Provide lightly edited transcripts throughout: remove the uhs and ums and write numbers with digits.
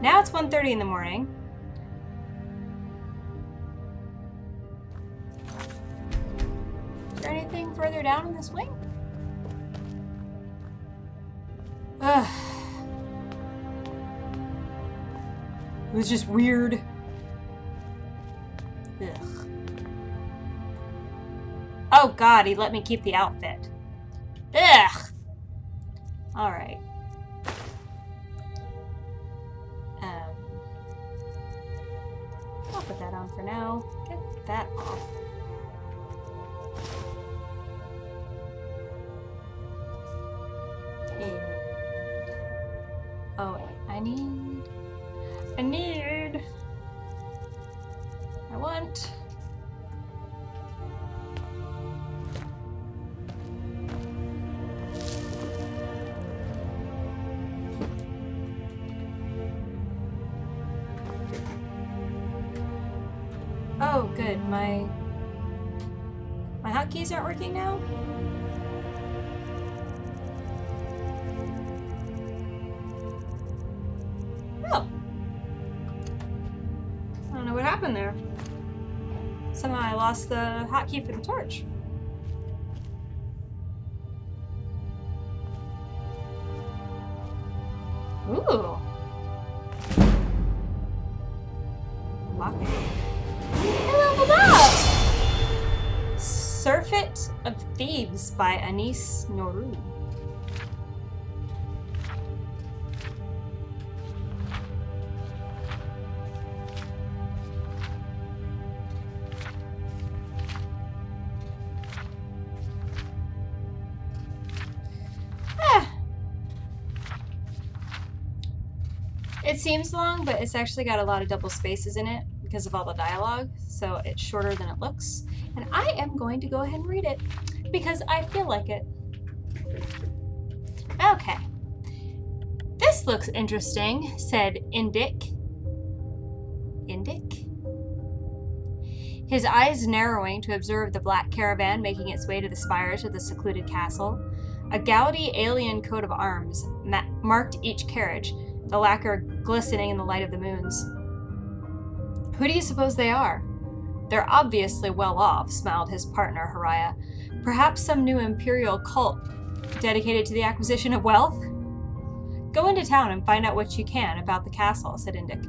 Now it's 1:30 in the morning. Is there anything further down in this wing? Ugh. It was just weird. Ugh. Oh god, he let me keep the outfit. Ugh! Alright. I'll put that on for now. Get that off. Oh, I want. Oh, good. My hotkeys aren't working now? Oh. I don't know what happened there. Somehow I lost the hotkey for the torch. Ooh. Lock. I leveled up! Surfeit of Thieves by Anis Noru. It seems long, but it's actually got a lot of double spaces in it because of all the dialogue, so it's shorter than it looks. And I am going to go ahead and read it because I feel like it. Okay. This looks interesting, said Indic. His eyes narrowing to observe the black caravan making its way to the spires of the secluded castle. A gaudy alien coat of arms marked each carriage, the lacquer glistening in the light of the moons. Who do you suppose they are? They're obviously well off, smiled his partner, Haraya. Perhaps some new imperial cult dedicated to the acquisition of wealth? Go into town and find out what you can about the castle, said Indic.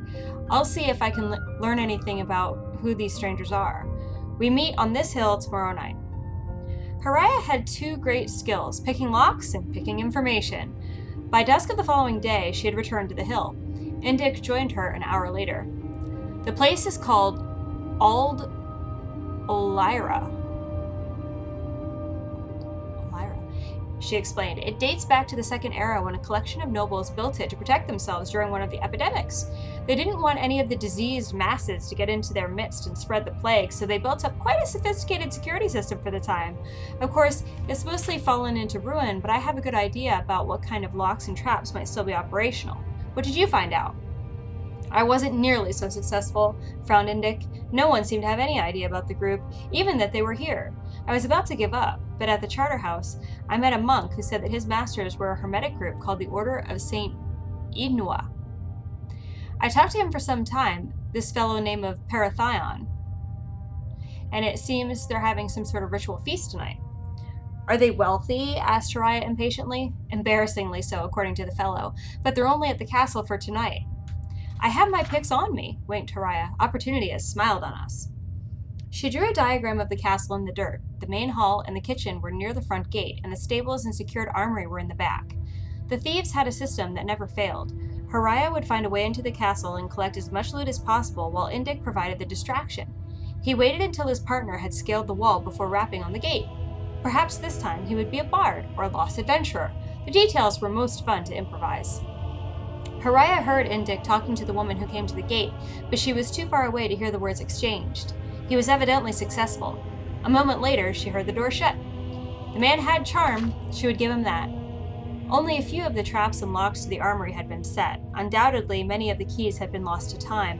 I'll see if I can learn anything about who these strangers are. We meet on this hill tomorrow night. Haraya had two great skills, picking locks and picking information. By dusk of the following day, she had returned to the hill. Indic joined her an hour later. The place is called Ald Olyra, she explained. It dates back to the Second Era when a collection of nobles built it to protect themselves during one of the epidemics. They didn't want any of the diseased masses to get into their midst and spread the plague, so they built up quite a sophisticated security system for the time. Of course, it's mostly fallen into ruin, but I have a good idea about what kind of locks and traps might still be operational. What did you find out? I wasn't nearly so successful, frowned Indic. No one seemed to have any idea about the group, even that they were here. I was about to give up, but at the charter house, I met a monk who said that his masters were a hermetic group called the Order of St. Enai. I talked to him for some time, this fellow named of Parathion, and it seems they're having some sort of ritual feast tonight. Are they wealthy? Asked Haraya impatiently. Embarrassingly so, according to the fellow, but they're only at the castle for tonight. I have my picks on me, winked Haraya. Opportunity has smiled on us. She drew a diagram of the castle in the dirt. The main hall and the kitchen were near the front gate, and the stables and secured armory were in the back. The thieves had a system that never failed. Haraya would find a way into the castle and collect as much loot as possible while Indic provided the distraction. He waited until his partner had scaled the wall before rapping on the gate. Perhaps this time he would be a bard or a lost adventurer. The details were most fun to improvise. Haraya heard Indic talking to the woman who came to the gate, but she was too far away to hear the words exchanged. He was evidently successful. A moment later, she heard the door shut. The man had charm, she would give him that. Only a few of the traps and locks to the armory had been set. Undoubtedly, many of the keys had been lost to time.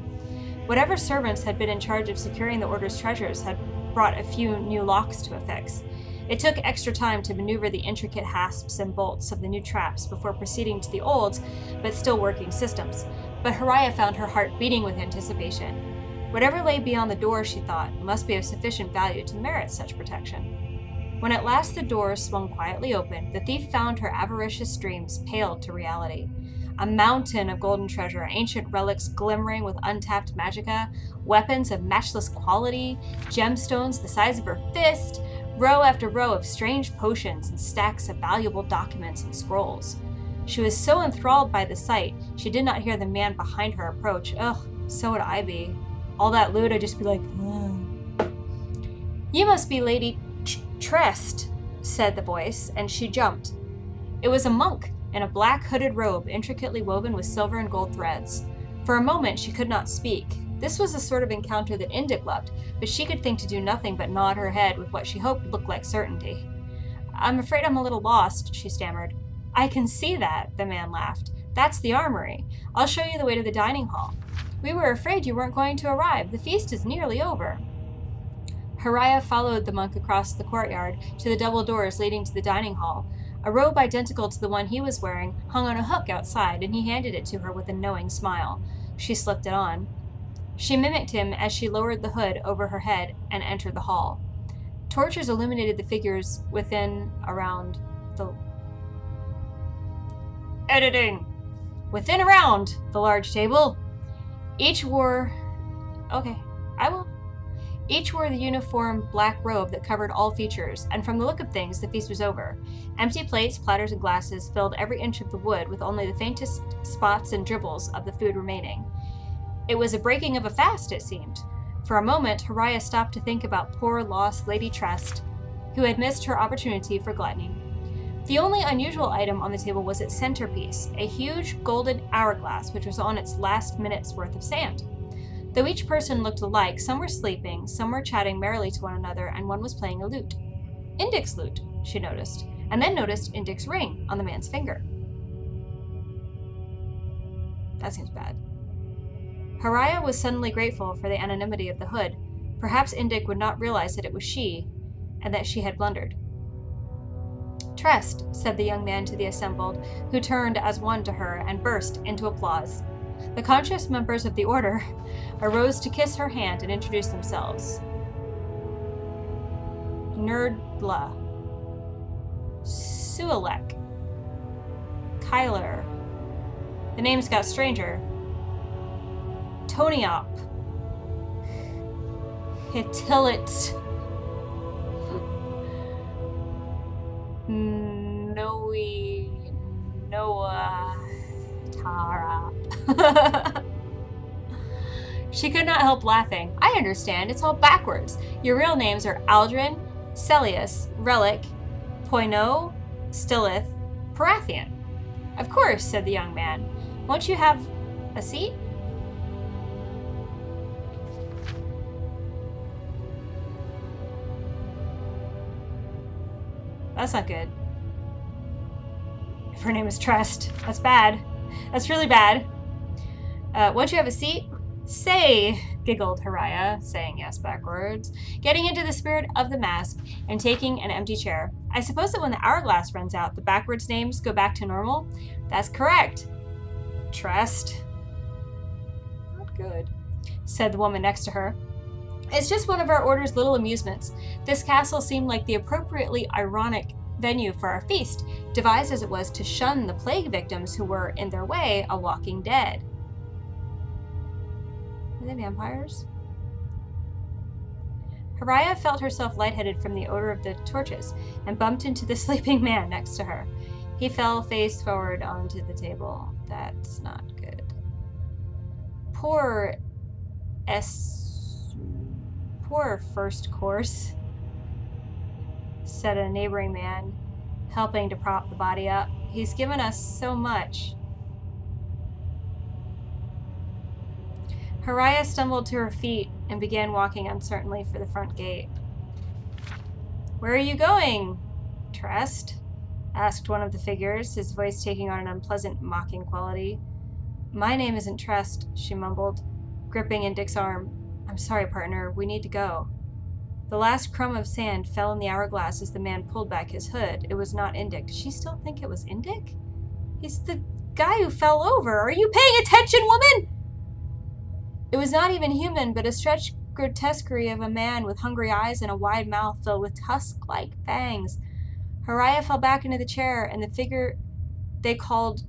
Whatever servants had been in charge of securing the Order's treasures had brought a few new locks to affix. It took extra time to maneuver the intricate hasps and bolts of the new traps before proceeding to the old, but still working systems. but Hariah found her heart beating with anticipation. Whatever lay beyond the door, she thought, must be of sufficient value to merit such protection. When at last the door swung quietly open, the thief found her avaricious dreams paled to reality. A mountain of golden treasure, ancient relics glimmering with untapped magicka, weapons of matchless quality, gemstones the size of her fist, row after row of strange potions, and stacks of valuable documents and scrolls. She was so enthralled by the sight, she did not hear the man behind her approach. Ugh, so would I be. All that loot, I'd just be like, ugh. You must be Lady Trest, said the voice, and she jumped. It was a monk in a black hooded robe intricately woven with silver and gold threads. For a moment she could not speak. This was the sort of encounter that Indic loved, but she could think to do nothing but nod her head with what she hoped looked like certainty. I'm afraid I'm a little lost, she stammered. I can see that, the man laughed. That's the armory. I'll show you the way to the dining hall. We were afraid you weren't going to arrive. The feast is nearly over. Hariah followed the monk across the courtyard to the double doors leading to the dining hall. A robe identical to the one he was wearing hung on a hook outside, and he handed it to her with a knowing smile. She slipped it on. She mimicked him as she lowered the hood over her head and entered the hall. Torches illuminated the figures within around the... Editing! Within around the large table. Each wore the uniform black robe that covered all features, and from the look of things, the feast was over. Empty plates, platters, and glasses filled every inch of the wood, with only the faintest spots and dribbles of the food remaining. It was a breaking of a fast, it seemed. For a moment, Hariah stopped to think about poor, lost Lady Trest, who had missed her opportunity for gluttony. The only unusual item on the table was its centerpiece, a huge golden hourglass which was on its last minute's worth of sand. Though each person looked alike, some were sleeping, some were chatting merrily to one another, and one was playing a lute. Indic's lute, she noticed, and then noticed Indic's ring on the man's finger. That seems bad. Hariah was suddenly grateful for the anonymity of the hood. Perhaps Indic would not realize that it was she, and that she had blundered. Trest, said the young man to the assembled, who turned as one to her and burst into applause. The conscious members of the order arose to kiss her hand and introduce themselves. Nerdla, Sualek, Kyler. The names got stranger. Toniop, Hitilit, Noah, Tara. She could not help laughing. I understand, it's all backwards. Your real names are Aldrin, Celius, Relic, Poino, Stillith, Parathian. Of course, said the young man. Won't you have a seat? That's not good. If her name is Trest, that's bad. That's really bad. Won't you have a seat? Say, giggled Hariah, saying yes backwards, getting into the spirit of the mask and taking an empty chair. I suppose that when the hourglass runs out, the backwards names go back to normal? That's correct. Trest. Not good, said the woman next to her. It's just one of our order's little amusements. This castle seemed like the appropriately ironic venue for our feast, devised as it was to shun the plague victims who were, in their way, a walking dead. Are they vampires? Hariah felt herself lightheaded from the odor of the torches and bumped into the sleeping man next to her. He fell face forward onto the table. That's not good. Poor first course, said a neighboring man, helping to prop the body up. He's given us so much. Hariah stumbled to her feet and began walking uncertainly for the front gate. Where are you going, Trest? Asked one of the figures, his voice taking on an unpleasant, mocking quality. My name isn't Trest, she mumbled, gripping Indic's arm. I'm sorry, partner. We need to go. The last crumb of sand fell in the hourglass as the man pulled back his hood. It was not Indic. Did she still think it was Indic? He's the guy who fell over. Are you paying attention, woman? It was not even human, but a stretched grotesquerie of a man with hungry eyes and a wide mouth filled with tusk-like fangs. Haraya fell back into the chair, and the figure they called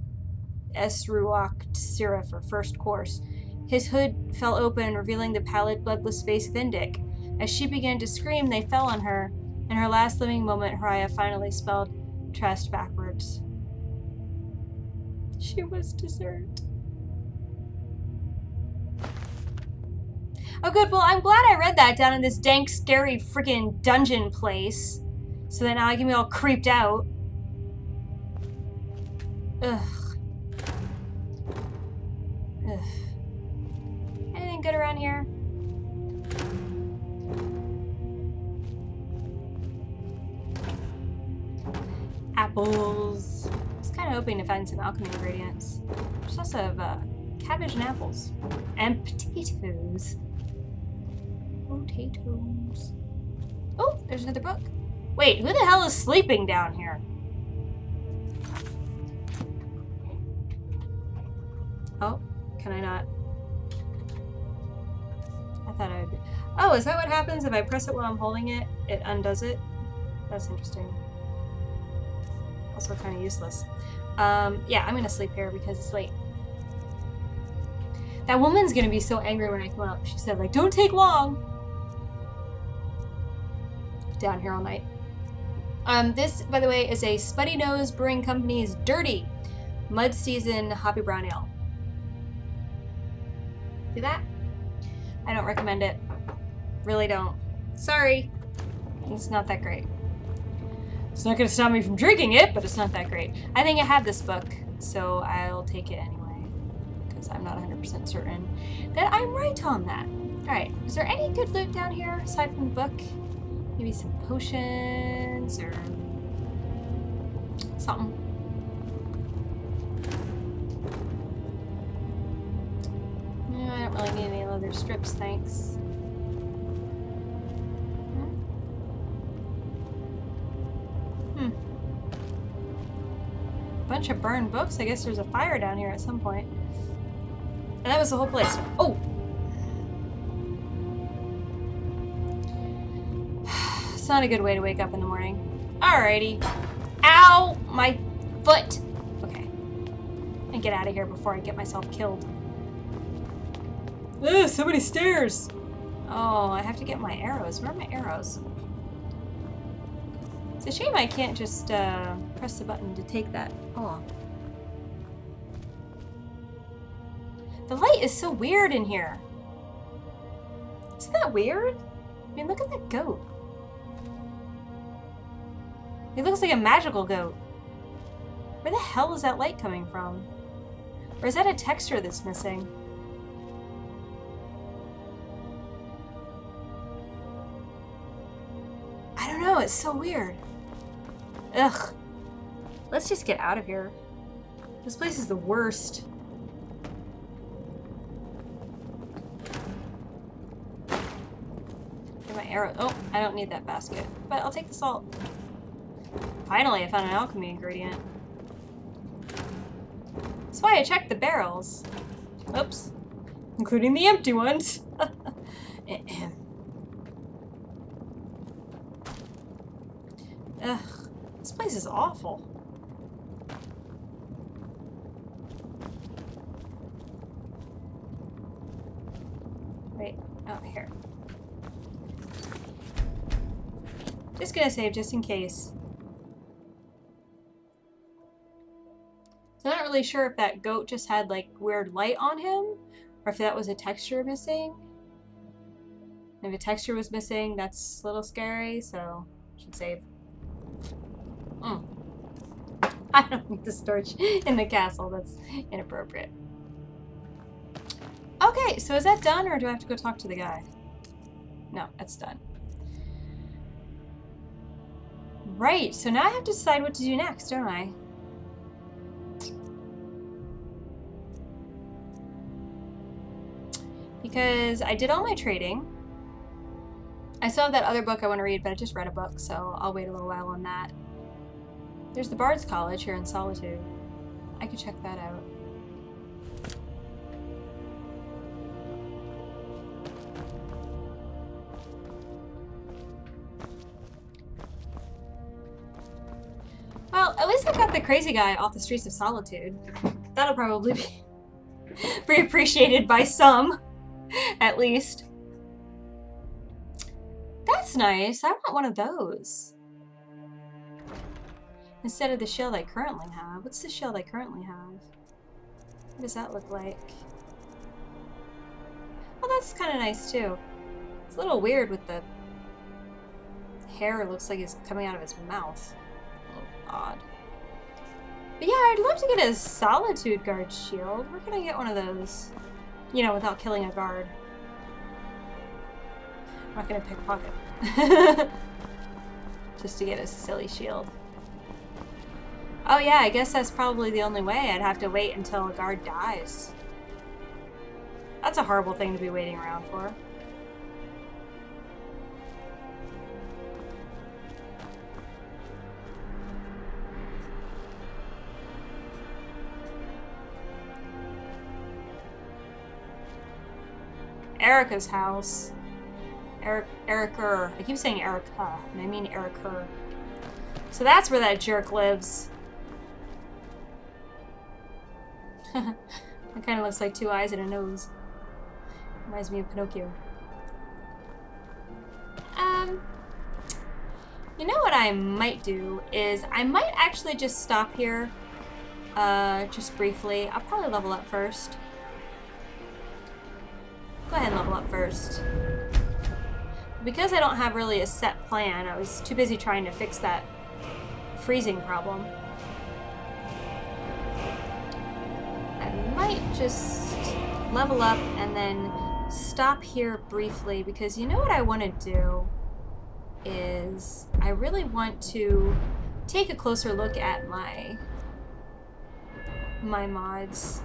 Esruak Tsira for first course. His hood fell open, revealing the pallid, bloodless face of Indik. As she began to scream, they fell on her. In her last living moment, Haraya finally spelled trust backwards. She was dessert. Oh good, well I'm glad I read that down in this dank, scary freaking dungeon place. So that now I can be all creeped out. Ugh. Ugh. Anything good around here? Apples. I was kind of hoping to find some alchemy ingredients. There's also have cabbage and apples. And potatoes. Potatoes. Oh, there's another book. Wait, who the hell is sleeping down here? Oh, can I not? I thought I would be. Oh, is that what happens if I press it while I'm holding it? It undoes it? That's interesting. Also kind of useless. Yeah, I'm gonna sleep here because it's late. That woman's gonna be so angry when I come up. She said, like, don't take long. Down here all night. This, by the way, is a Spuddy Nose Brewing Company's Dirty Mud Season Hoppy Brown Ale. See that? I don't recommend it. Really don't. Sorry. It's not that great. It's not going to stop me from drinking it, but it's not that great. I think I have this book, so I'll take it anyway. Because I'm not 100% certain that I'm right on that. Alright, is there any good loot down here aside from the book? Maybe some potions or something. No, I don't really need any leather strips, thanks. Bunch of burned books. I guess there's a fire down here at some point. And that was the whole place. Oh! It's not a good way to wake up in the morning. Alrighty. Ow! My foot! Okay. And get out of here before I get myself killed. Ugh, so many stairs! Oh, I have to get my arrows. Where are my arrows? It's a shame I can't just press the button to take that off. The light is so weird in here. Isn't that weird? I mean, look at that goat. It looks like a magical goat. Where the hell is that light coming from? Or is that a texture that's missing? I don't know, it's so weird. Ugh. Let's just get out of here. This place is the worst. Get my arrow. Oh, I don't need that basket. But I'll take the salt. Finally, I found an alchemy ingredient. That's why I checked the barrels. Oops. Including the empty ones. Ugh. This place is awful. Wait. Oh, here. Just gonna save just in case. So I'm not really sure if that goat just had like weird light on him or if that was a texture missing. If a texture was missing, that's a little scary, so I should save. I don't need the storage in the castle. That's inappropriate. Okay, so is that done or do I have to go talk to the guy? No, that's done. Right, so now I have to decide what to do next, don't I? Because I did all my trading. I still have that other book I want to read, but I just read a book, so I'll wait a little while on that. There's the Bard's College here in Solitude. I could check that out. Well, at least I got the crazy guy off the streets of Solitude. That'll probably be appreciated by some, at least. That's nice. I want one of those. Instead of the shield I currently have. What's the shield I currently have? What does that look like? Oh, that's kind of nice too. It's a little weird with the hair. Looks like it's coming out of his mouth. A little odd. But yeah, I'd love to get a Solitude Guard shield. Where can I get one of those? You know, without killing a guard. I'm not gonna pickpocket. Just to get a silly shield. Oh yeah, I guess that's probably the only way. I'd have to wait until a guard dies. That's a horrible thing to be waiting around for. Erica's house. Ericer. I keep saying Erica, and I mean Ericer. So that's where that jerk lives. It kind of looks like two eyes and a nose. Reminds me of Pinocchio. You know what I might do is I might actually just stop here, just briefly. I'll probably level up first. Go ahead and level up first. Because I don't have really a set plan, I was too busy trying to fix that freezing problem. I might just level up and then stop here briefly, because you know what I want to do is I really want to take a closer look at my mods.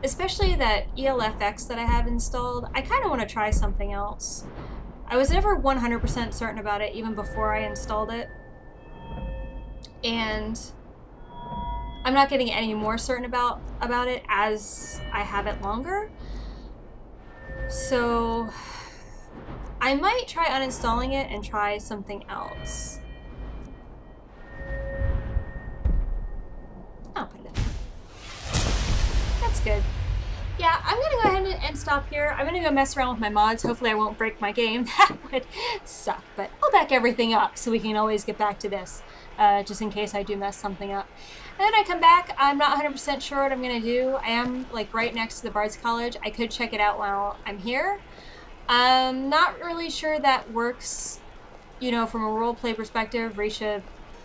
Especially that ELFX that I have installed. I kind of want to try something else. I was never 100% certain about it even before I installed it. And I'm not getting any more certain about it as I have it longer. So I might try uninstalling it and try something else. I'll put it in. That's good. Yeah, I'm gonna go ahead and stop here. I'm gonna go mess around with my mods. Hopefully I won't break my game. That would suck, but I'll back everything up so we can always get back to this, just in case I do mess something up. And then I come back, I'm not 100% sure what I'm gonna do. I am like right next to the Bard's College. I could check it out while I'm here. I'm not really sure that works, you know, from a roleplay perspective. Reesha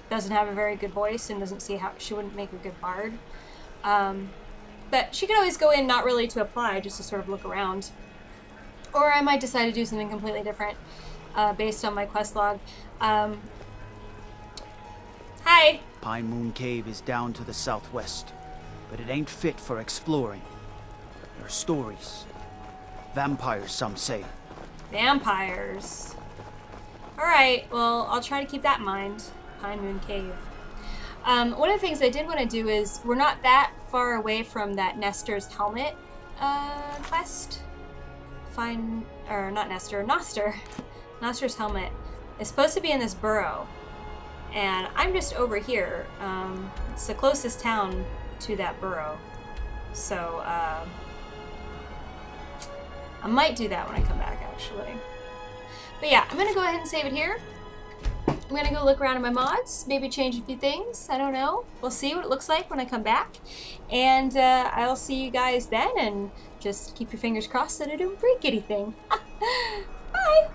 doesn't have a very good voice and doesn't see how she wouldn't make a good bard. But she could always go in not really to apply, just to sort of look around. Or I might decide to do something completely different based on my quest log. Hi! Pine Moon Cave is down to the southwest, but it ain't fit for exploring. There are stories. Vampires, some say. Vampires. Alright, well, I'll try to keep that in mind. Pine Moon Cave. One of the things I did want to do is, we're not that far away from that Nestor's helmet quest. Noster's helmet is supposed to be in this burrow. And I'm just over here. It's the closest town to that burrow. So, I might do that when I come back, actually. But yeah, I'm gonna go ahead and save it here. I'm gonna go look around at my mods, maybe change a few things, I don't know. We'll see what it looks like when I come back. And I'll see you guys then, and just keep your fingers crossed that I don't break anything. Bye!